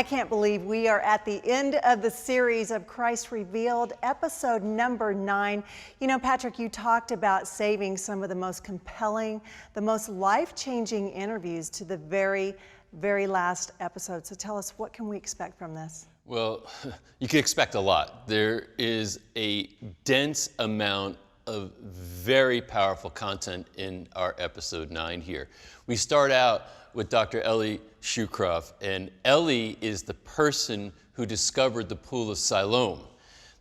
can't believe we are at the end of the series of Christ Revealed, episode number 9. You know, Patrick, you talked about saving some of the most compelling, the most life-changing interviews to the very last episode. So tell us, what can we expect from this? Well, you can expect a lot. There is a dense amount of very powerful content in our episode 9 here. We start out with Dr. Eli Shukron, and Eli is the person who discovered the Pool of Siloam.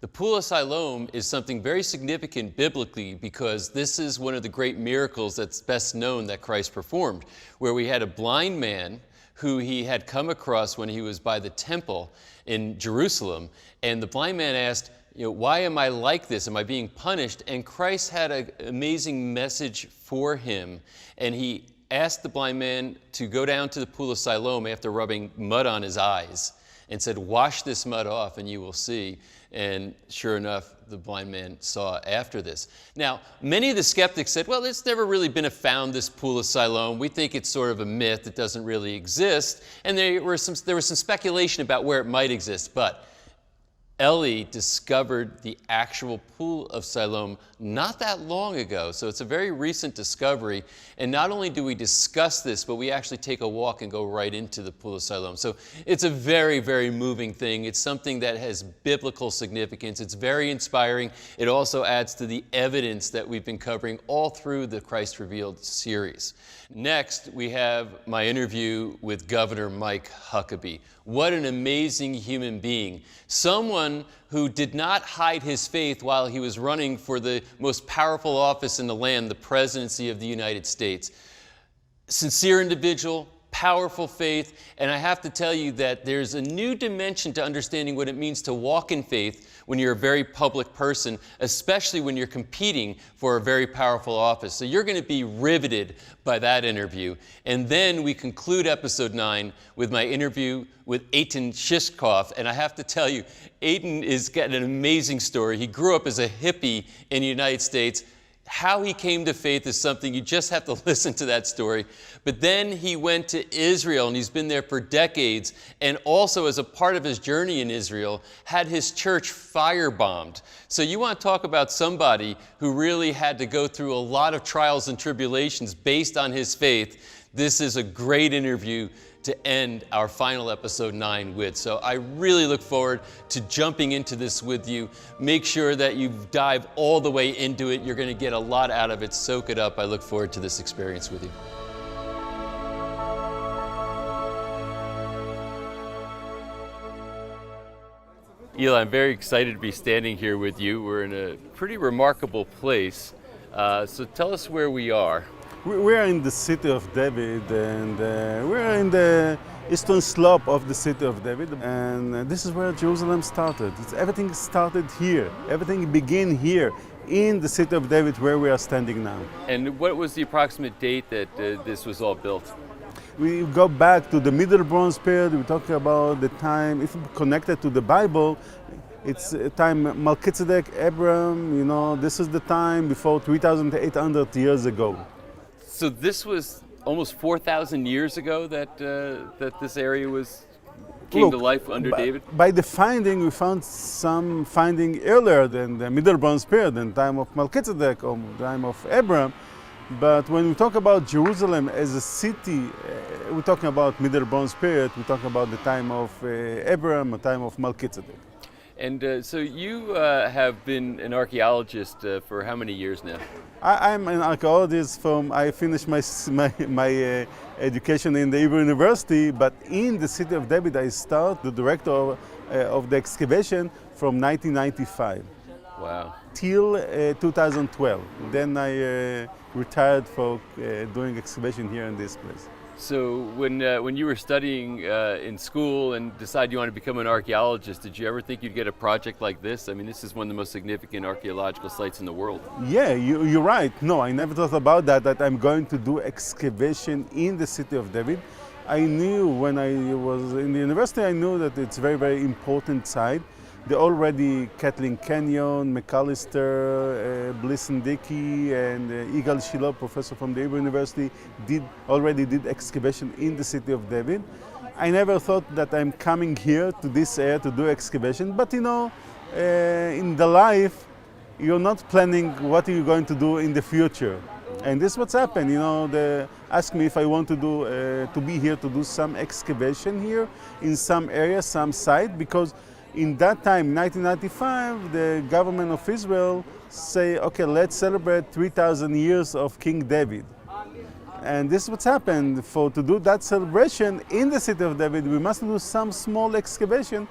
The Pool of Siloam is something very significant biblically because this is one of the great miracles that's best known that Christ performed, where we had a blind man who he had come across when he was by the temple in Jerusalem, and the blind man asked, why am I like this? Am I being punished? And Christ had an amazing message for him, and he asked the blind man to go down to the Pool of Siloam after rubbing mud on his eyes and said, wash this mud off and you will see. And sure enough, the blind man saw after this. Now, many of the skeptics said, well, it's never really been found, this Pool of Siloam. We think it's sort of a myth. It doesn't really exist. And there was some speculation about where it might exist. But Eli discovered the actual Pool of Siloam not that long ago, so it's a very recent discovery. And not only do we discuss this, but we actually take a walk and go right into the Pool of Siloam. So it's a very, very moving thing. It's something that has biblical significance. It's very inspiring. It also adds to the evidence that we've been covering all through the Christ Revealed series. Next, we have my interview with Governor Mike Huckabee. What an amazing human being. Someone who did not hide his faith while he was running for the most powerful office in the land, the presidency of the United States. Sincere individual, powerful faith, and I have to tell you that there's a new dimension to understanding what it means to walk in faith when you're a very public person, especially when you're competing for a very powerful office. So you're going to be riveted by that interview. And then we conclude episode 9 with my interview with Eli Shukron. And I have to tell you, Eli has got an amazing story. He grew up as a hippie in the United States. How he came to faith is something you just have to listen to that story. But then he went to Israel, and he's been there for decades, and also as a part of his journey in Israel, had his church firebombed. So you want to talk about somebody who really had to go through a lot of trials and tribulations based on his faith. This is a great interview to end our final episode 9 with. So I really look forward to jumping into this with you. Make sure that you dive all the way into it. You're going to get a lot out of it. Soak it up. I look forward to this experience with you. Eli, I'm very excited to be standing here with you. We're in a pretty remarkable place. So tell us where we are. We are in the city of David, and we are in the eastern slope of the city of David, and this is where Jerusalem started. Everything started here. Everything began here in the city of David, where we are standing now. And what was the approximate date that this was all built? We go back to the Middle Bronze period. We talk about the time, if connected to the Bible, it's a time Melchizedek, Abraham, this is the time before 3,800 years ago. So this was almost 4,000 years ago that this area came to life under David? By the finding, we found some finding earlier than the Middle Bronze period, in time of Melchizedek or time of Abraham. But when we talk about Jerusalem as a city, we're talking about Middle Bronze period, we talk about the time of Abraham, the time of Melchizedek. And so you have been an archaeologist for how many years now? I'm an archaeologist I finished my education in the Hebrew University, but in the city of David I started the director of the excavation from 1995. Wow. Till 2012. Then I retired for doing excavation here in this place. So when you were studying in school and decided you wanted to become an archaeologist, did you ever think you'd get a project like this? I mean, this is one of the most significant archaeological sites in the world. Yeah, you're right. No, I never thought about that I'm going to do excavation in the city of David. I knew when I was in the university, I knew that it's a very, very important site. The already Kathleen Canyon, McAllister, Bliss and Dickey, and Yigal Shiloh, professor from the Hebrew University, already did excavation in the city of David. I never thought that I'm coming here to this area to do excavation, but you know, in the life, you're not planning what you're going to do in the future. And this is what's happened, you know, they asked me if I want to do, to be here to do some excavation here in some area, some site, because in that time, 1995, the government of Israel say, okay, let's celebrate 3,000 years of King David. And this is what's happened. To do that celebration in the city of David, we must do some small excavation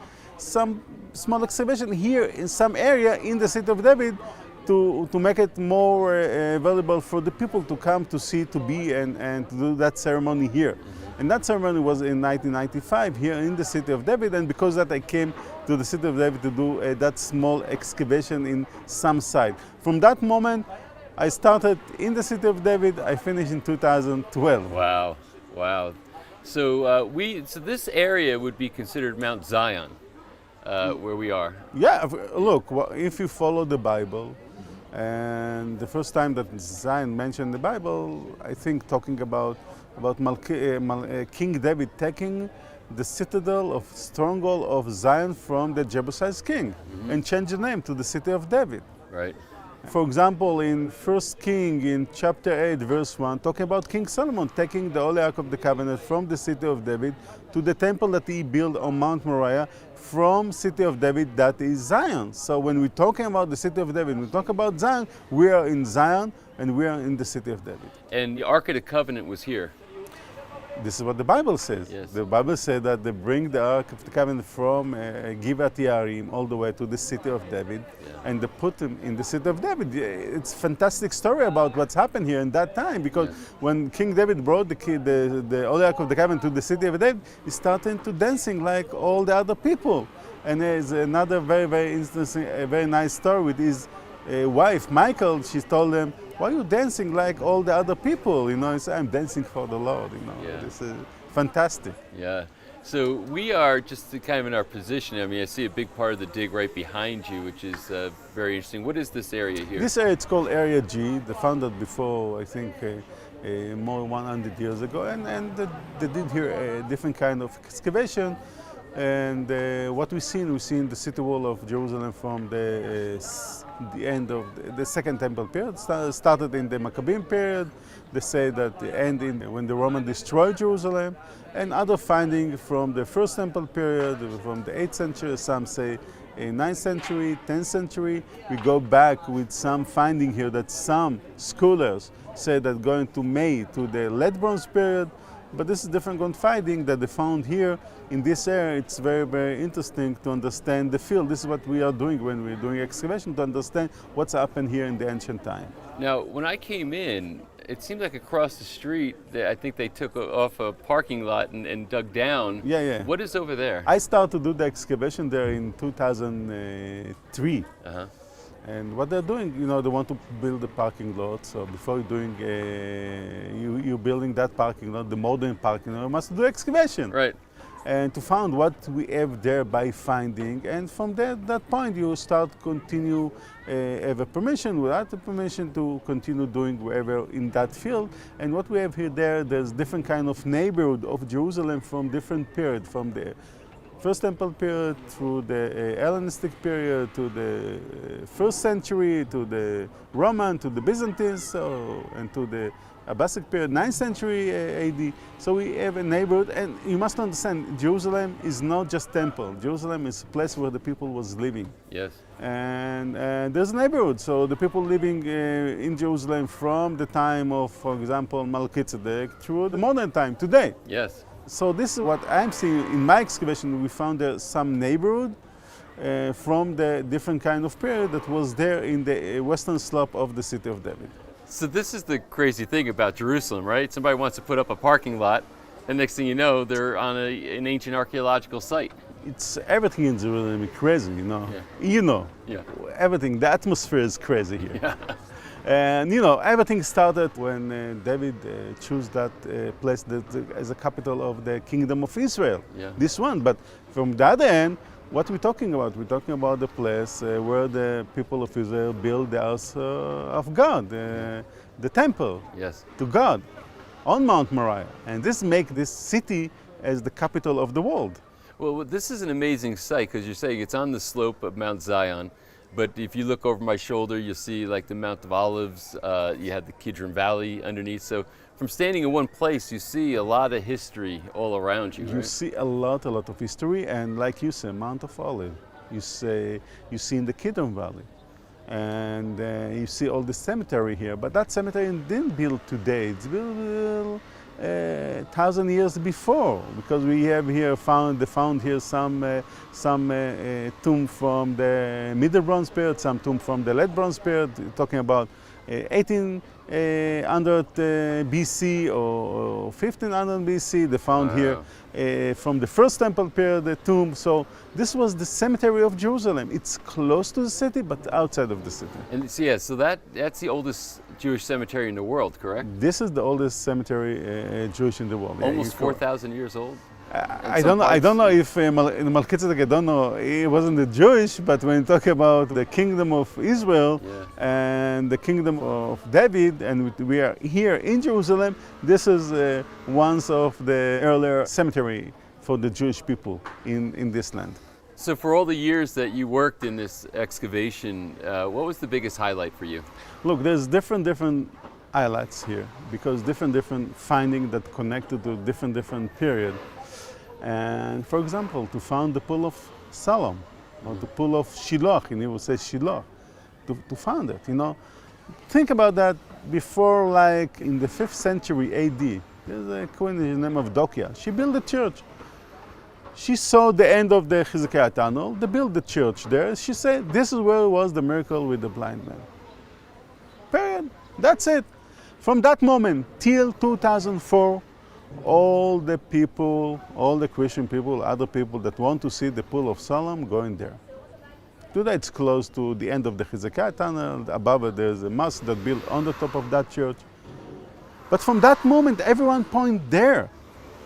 here in some area in the city of David to make it more available for the people to come to see, to be, and to do that ceremony here. And that ceremony was in 1995 here in the city of David, and because of that I came to the city of David to do that small excavation in some site. From that moment, I started in the city of David, I finished in 2012. Wow, wow. So so this area would be considered Mount Zion, where we are. Yeah, look, if you follow the Bible, and the first time that Zion mentioned the Bible, I think talking about King David taking the citadel of stronghold of Zion from the Jebusite king and change the name to the city of David. Right. For example, in 1 King, in chapter 8, verse 1, talking about King Solomon taking the Holy Ark of the Covenant from the city of David to the temple that he built on Mount Moriah from city of David, that is Zion. So when we're talking about the city of David, we talk about Zion, we are in Zion and we are in the city of David. And the Ark of the Covenant was here. This is what the Bible says. Yes. The Bible said that they bring the Ark of the Covenant from Givat Yarim all the way to the city of David, and they put them in the city of David. It's a fantastic story about what's happened here in that time, because when King David brought the Holy Ark of the Covenant to the city of David, he started to dancing like all the other people. And there's another very, very interesting, very nice story with his wife, Michael. She told him, "Why are you dancing like all the other people?" You know, he said, "I'm dancing for the Lord." You know, this is fantastic. Yeah. So we are just kind of in our position. I mean, I see a big part of the dig right behind you, which is very interesting. What is this area here? This area, it's called Area G. They found it before, I think, more than 100 years ago, and they did here a different kind of excavation. And what we've seen the city wall of Jerusalem from the end of the Second Temple period. Started in the Maccabean period. They say that the end when the Romans destroyed Jerusalem, and other findings from the First Temple period, from the 8th century. Some say 9th century, 10th century. We go back with some finding here that some scholars say that going to May to the Late Bronze period. But this is different kind of finding that they found here in this area. It's very, very interesting to understand the field. This is what we are doing when we're doing excavation, to understand what's happened here in the ancient time. Now, when I came in, it seemed like across the street, I think they took off a parking lot and dug down. Yeah. What is over there? I started to do the excavation there in 2003. And what they're doing, you know, they want to build a parking lot. So before you're doing, you're building that parking lot, the modern parking lot, you must do excavation. Right. And to find what we have there by finding, and from that point you start continue have a permission, without the permission to continue doing wherever in that field. And what we have here there's different kind of neighborhood of Jerusalem from different period, from the First Temple period through the Hellenistic period to the first century, to the Roman, to the Byzantines, and to the Abbasic period, 9th century AD. So we have a neighborhood, and you must understand, Jerusalem is not just temple. Jerusalem is a place where the people was living. Yes. And there's a neighborhood, so the people living in Jerusalem from the time of, for example, Melchizedek through the modern time, today. Yes. So this is what I'm seeing in my excavation. We found there some neighborhood from the different kind of period that was there in the western slope of the city of David. So this is the crazy thing about Jerusalem, right? Somebody wants to put up a parking lot, and next thing you know, they're on an ancient archaeological site. It's everything in Jerusalem is crazy, you know. Yeah. You know, everything. The atmosphere is crazy here. Yeah. And you know, everything started when David chose that place as a capital of the kingdom of Israel. Yeah. This one, but from the other end, what we're talking about? We're talking about the place where the people of Israel built the house of God, the temple Yes. to God, on Mount Moriah. And this makes this city as the capital of the world. Well, this is an amazing site because you're saying it's on the slope of Mount Zion, but if you look over my shoulder, you'll see like the Mount of Olives, you have the Kidron Valley underneath. So from standing in one place, you see a lot of history all around you, You right? see a lot of history, and like you say, Mount of Olives, you see in the Kidron Valley, and you see all the cemetery here. But that cemetery didn't build today; it's built 1,000 years before, because we have here found here some tomb from the Middle Bronze period, some tomb from the Late Bronze period, talking about 1800 BC or 1500 BC. They found here from the First Temple period the tomb. So this was the cemetery of Jerusalem. It's close to the city, but outside of the city. And so, yeah, so that's the oldest Jewish cemetery in the world, correct? This is the oldest cemetery Jewish in the world. Almost 4,000 years old? I don't know if Melchizedek, I don't know, he wasn't a Jewish, but when you talk about the kingdom of Israel and the kingdom of David, and we are here in Jerusalem, this is one of the earlier cemetery for the Jewish people in this land. So for all the years that you worked in this excavation, what was the biggest highlight for you? Look, there's different highlights here, because different findings that connected to different period. And for example, to find the Pool of Siloam, or the Pool of Shiloh, in Hebrew says Shiloh, to find it, you know. Think about that. Before, like in the 5th century AD, there's a queen named of Dokia. She built a church. She saw the end of the Hezekiah tunnel. They built the church there. She said, this is where was the miracle with the blind man. Period. That's it. From that moment till 2004, all the people, all the Christian people, other people that want to see the Pool of Siloam going there. Today it's close to the end of the Hezekiah tunnel. Above it there's a mosque that built on the top of that church. But from that moment everyone point there.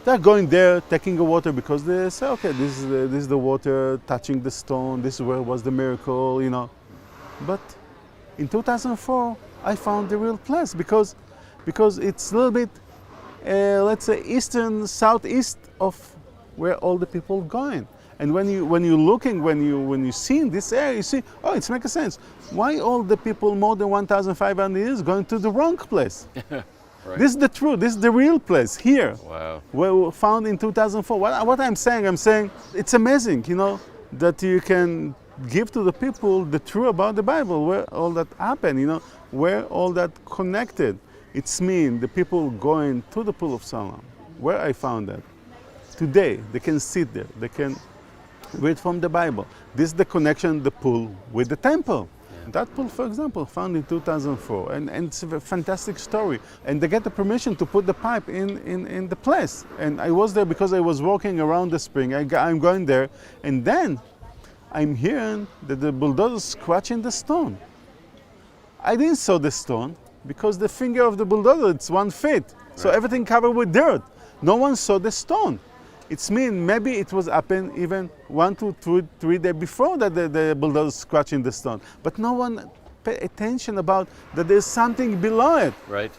They're going there, taking the water, because they say, okay, this is the water touching the stone, this is where was the miracle, you know. But in 2004 I found the real place, because it's a little bit let's say southeast of where all the people going. And when you're looking, when you see in this area, you see, oh, it's making sense. Why all the people more than 1,500 years going to the wrong place? Right. This is the truth. This is the real place here. Wow. Where we found in 2004. What I'm saying it's amazing, you know, that you can give to the people the truth about the Bible, where all that happened, you know, where all that connected. It's mean the people going to the Pool of Siloam, where I found that. Today, they can sit there, they can read from the Bible. This is the connection, the pool with the temple. Yeah. That pool, for example, found in 2004, and it's a fantastic story. And they get the permission to put the pipe in the place. And I was there because I was walking around the spring. I'm going there, and then I'm hearing that the bulldozer scratching the stone. I didn't saw the stone, because the finger of the bulldozer, it's 1 foot. So everything covered with dirt. No one saw the stone. It's mean maybe it was happened even 1 to 3 days before that the bulldozer scratching the stone. But no one paid attention about that there's something below it. Right.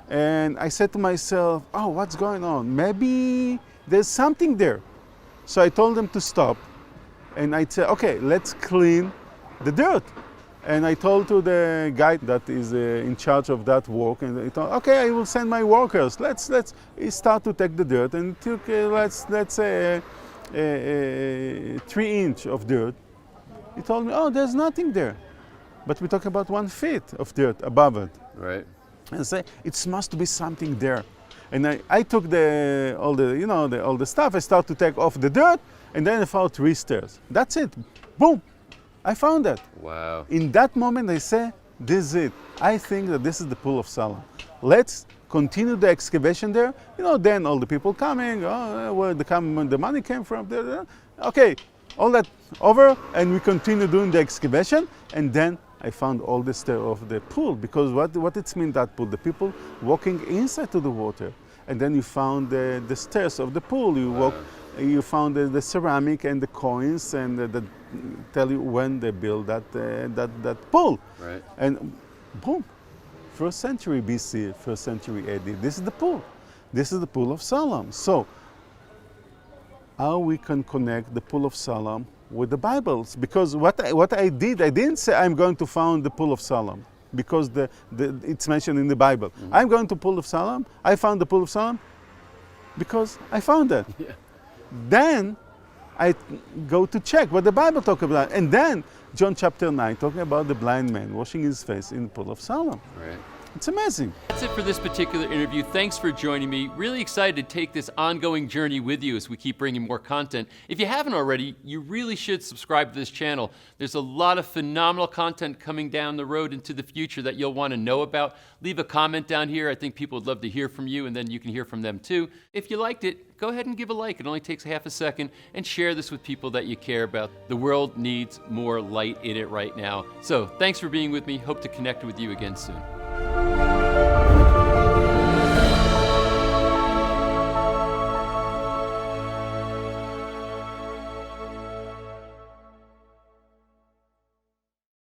And I said to myself, oh, what's going on? Maybe there's something there. So I told them to stop. And I said, okay, let's clean the dirt. And I told to the guy that is in charge of that work, and he told, okay, I will send my workers. Let's start to take the dirt, and it took let's say 3 inches of dirt. He told me, oh, there's nothing there, but we talk about 1 foot of dirt above it. Right. And I say it must be something there. And I took all the stuff. I started to take off the dirt, and then I found 3 stairs. That's it. Boom. I found that. Wow. In that moment, I say, this is it. I think that this is the Pool of Siloam. Let's continue the excavation there. You know, then all the people coming, oh, where the money came from. Okay, all that over, and we continue doing the excavation. And then I found all the stairs of the pool, because what it means, that pool, the people walking inside to the water. And then you found the stairs of the pool. You found the ceramic and the coins, and that tell you when they built that pool. Right. And boom, 1st century BC, 1st century AD. This is the pool. This is the Pool of Siloam. So how we can connect the Pool of Siloam with the Bibles. Because what I didn't say I'm going to found the Pool of Siloam, because it's mentioned in the Bible. Mm-hmm. I'm going to Pool of Siloam, I found the Pool of Siloam because I found it. Yeah. Then I go to check what the Bible talks about. And then John chapter 9, talking about the blind man washing his face in the Pool of Siloam. Right. It's amazing. That's it for this particular interview. Thanks for joining me. Really excited to take this ongoing journey with you as we keep bringing more content. If you haven't already, you really should subscribe to this channel. There's a lot of phenomenal content coming down the road into the future that you'll want to know about. Leave a comment down here. I think people would love to hear from you, and then you can hear from them too. If you liked it, go ahead and give a like. It only takes half a second, and share this with people that you care about. The world needs more light in it right now. So thanks for being with me. Hope to connect with you again soon.